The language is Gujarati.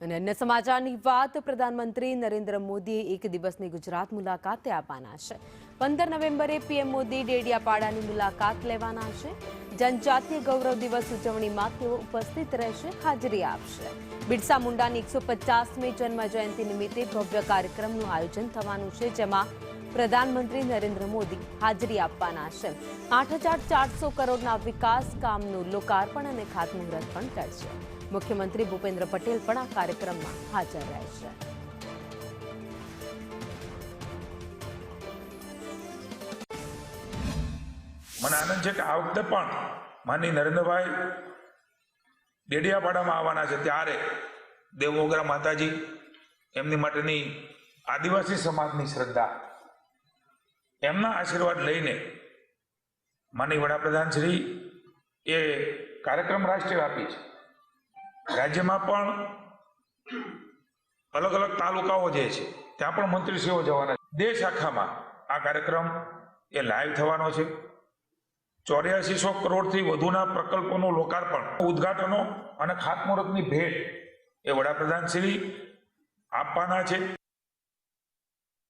અને અન્ય સમાચારની વાત, પ્રધાનમંત્રી નરેન્દ્ર મોદી એક દિવસની ગુજરાત મુલાકાતે આવવાના છે। 15 નવેમ્બરે પીએમ મોદી ડેડિયાપાડાની મુલાકાત લેવાના છે। જનજાતીય ગૌરવ દિવસ ઉજવણીમાં તેઓ ઉપસ્થિત રહેશે, હાજરી આપશે। બિરસા મુંડાની 150મી જન્મ જયંતિ નિમિત્તે ભવ્ય કાર્યક્રમનું આયોજન થવાનું છે, જેમાં પ્રધાનમંત્રી નરેન્દ્ર મોદી હાજરી આપવાના છે। 8,400 કરોડના વિકાસ કામનું લોકાર્પણ અને ખાતમુહૂર્ત પણ કરશે। મુખ્યમંત્રી ભૂપેન્દ્ર પટેલ પણ આ કાર્યક્રમમાં હાજર રહેશે। મને આનંદ છે કે આ વખતે પણ માનનીય નરેન્દ્રભાઈ ડેડિયાપાડામાં આવવાના છે, ત્યારે દેવમોગરા માતાજી, એમની માટેની આદિવાસી સમાજની શ્રદ્ધા, એમના આશીર્વાદ લઈને માનનીય વડાપ્રધાન શ્રી એ કાર્યક્રમ રાષ્ટ્રવ્યાપી છે। રાજ્યમાં પણ અલગ અલગ તાલુકાઓ જે છે ત્યાં પણ મંત્રીશ્રીઓ જવાના છે। દેશ આખામાં આ કાર્યક્રમ એ લાઈવ થવાનો છે। 8400 કરોડથી વધુના પ્રકલ્પોનું લોકાર્પણ, ઉદ્ઘાટનો અને ખાતમુહૂર્તની ભેટ એ વડાપ્રધાન શ્રી આપવાના છે।